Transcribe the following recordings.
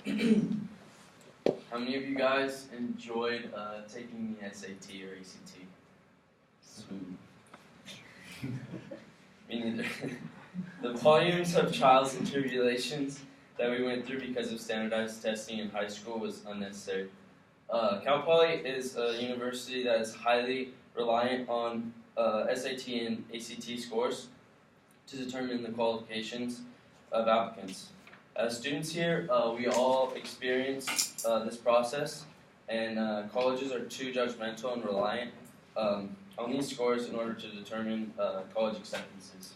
How many of you guys enjoyed taking the SAT or ACT? Me neither. The volumes of trials and tribulations that we went through because of standardized testing in high school was unnecessary. Cal Poly is a university that is highly reliant on SAT and ACT scores to determine the qualifications of applicants. As students here, we all experience this process, and colleges are too judgmental and reliant on these scores in order to determine college acceptances.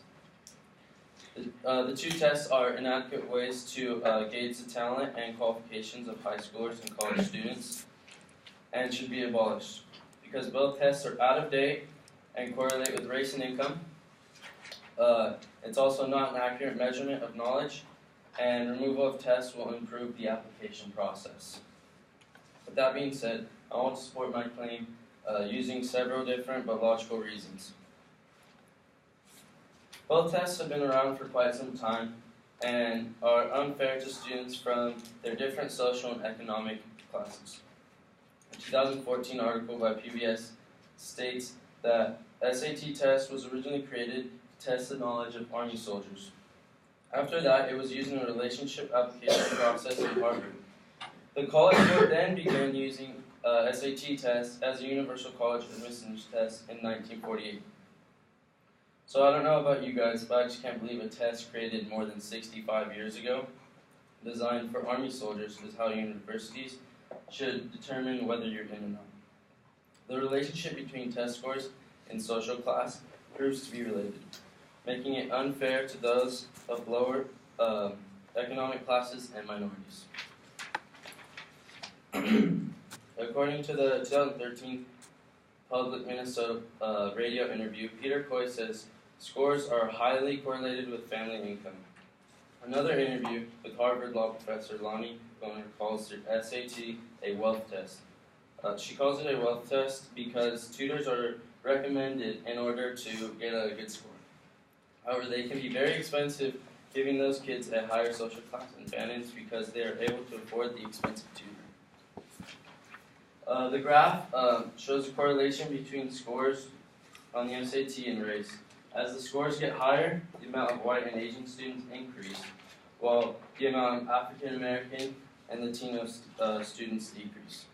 The two tests are inadequate ways to gauge the talent and qualifications of high schoolers and college students, and should be abolished because both tests are out of date and correlate with race and income. It's also not an accurate measurement of knowledge, and removal of tests will improve the application process. With that being said, I want to support my claim using several different but logical reasons. Both tests have been around for quite some time and are unfair to students from their different social and economic classes. A 2014 article by PBS states that SAT test was originally created to test the knowledge of Army soldiers. After that, it was used in a relationship application process at Harvard. The College Board then began using SAT tests as a universal college admissions test in 1948. So I don't know about you guys, but I just can't believe a test created more than 65 years ago, designed for Army soldiers, is how universities should determine whether you're in or not. The relationship between test scores and social class proves to be related, making it unfair to those of lower economic classes and minorities. According to the 2013 Public Minnesota radio interview, Peter Coy says scores are highly correlated with family income. Another interview with Harvard law professor Lonnie Boner calls the SAT a wealth test. She calls it a wealth test because tutors are recommended in order to get a good score. However, they can be very expensive, giving those kids a higher social class advantage because they are able to afford the expensive tutor. The graph shows a correlation between scores on the SAT and race. As the scores get higher, the amount of white and Asian students increase, while the amount of African American and Latino students decrease.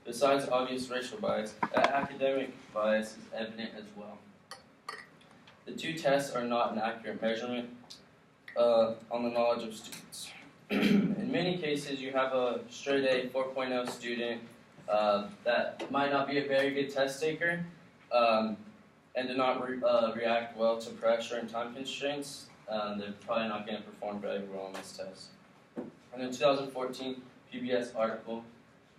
Besides obvious racial bias, academic bias is evident as well. The two tests are not an accurate measurement on the knowledge of students. In many cases, you have a straight A 4.0 student that might not be a very good test taker and do not react well to pressure and time constraints. They're probably not going to perform very well on this test. In a 2014 PBS article,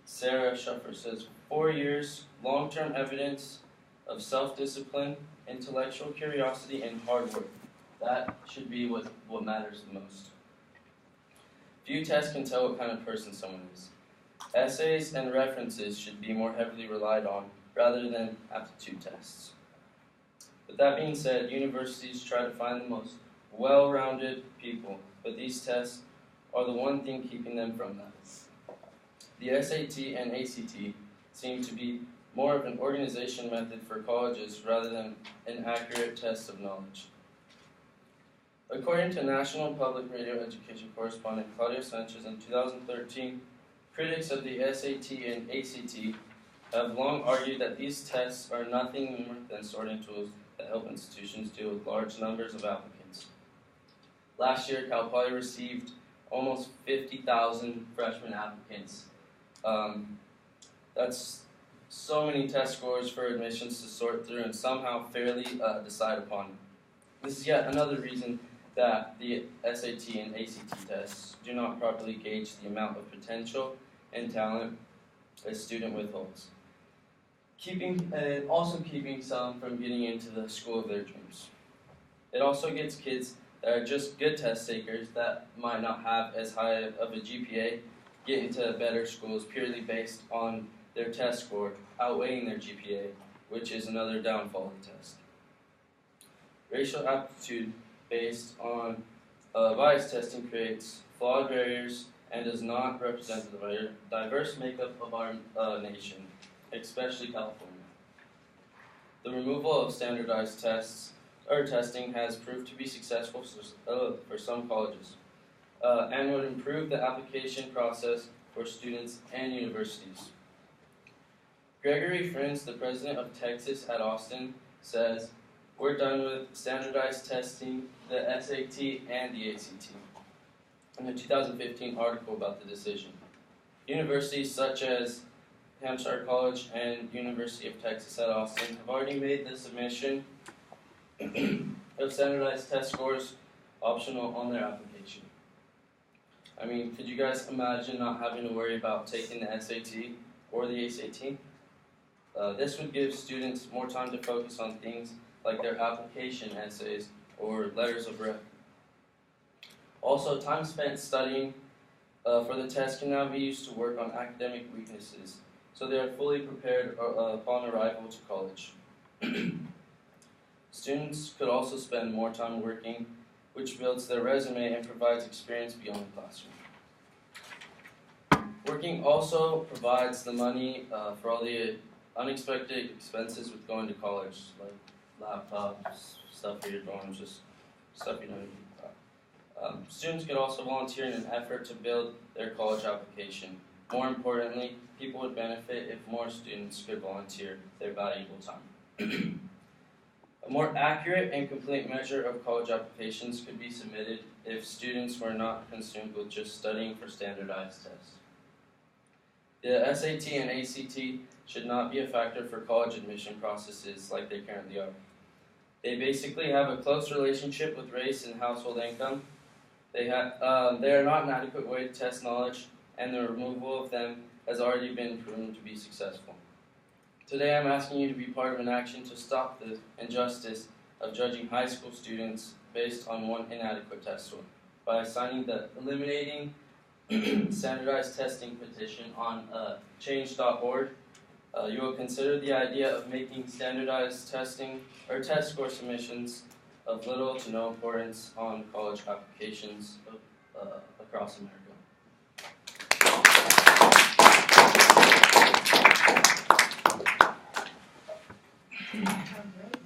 Sarah Schuffer says, 4 years, long-term evidence of self-discipline, intellectual curiosity, and hard work. That should be what matters the most. Few tests can tell what kind of person someone is. Essays and references should be more heavily relied on rather than aptitude tests. With that being said, universities try to find the most well-rounded people, but these tests are the one thing keeping them from that. The SAT and ACT seem to be more of an organization method for colleges rather than an accurate test of knowledge. According to National Public Radio Education correspondent Claudia Sanchez in 2013, critics of the SAT and ACT have long argued that these tests are nothing more than sorting tools that help institutions deal with large numbers of applicants. Last year, Cal Poly received almost 50,000 freshman applicants. That's so many test scores for admissions to sort through and somehow fairly decide upon. This is yet another reason that the SAT and ACT tests do not properly gauge the amount of potential and talent a student withholds, also keeping some from getting into the school of their dreams. It also gets kids that are just good test takers that might not have as high of a GPA get into better schools purely based on their test score outweighing their GPA, which is another downfall of the test. Racial aptitude based on bias testing creates flawed barriers and does not represent the diverse makeup of our nation, especially California. The removal of standardized tests or testing has proved to be successful for some colleges and would improve the application process for students and universities. Gregory Friends, the president of Texas at Austin, says, "We're done with standardized testing, the SAT and the ACT," in a 2015 article about the decision. Universities such as Hampshire College and University of Texas at Austin have already made the submission of standardized test scores optional on their application. I mean, could you guys imagine not having to worry about taking the SAT or the ACT? This would give students more time to focus on things like their application essays or letters of rep. Also, time spent studying for the test can now be used to work on academic weaknesses, so they are fully prepared upon arrival to college. Students could also spend more time working, which builds their resume and provides experience beyond the classroom. Working also provides the money for all the unexpected expenses with going to college, like laptops, stuff for your dorms, just stuff you don't need. Students could also volunteer in an effort to build their college application. More importantly, people would benefit if more students could volunteer their valuable time. A more accurate and complete measure of college applications could be submitted if students were not consumed with just studying for standardized tests. The SAT and ACT should not be a factor for college admission processes like they currently are. They basically have a close relationship with race and household income. They are not an adequate way to test knowledge, and the removal of them has already been proven to be successful. Today I'm asking you to be part of an action to stop the injustice of judging high school students based on one inadequate test score by signing the Eliminating Standardized Testing petition on change.org. You will consider the idea of making standardized testing or test score submissions of little to no importance on college applications across America.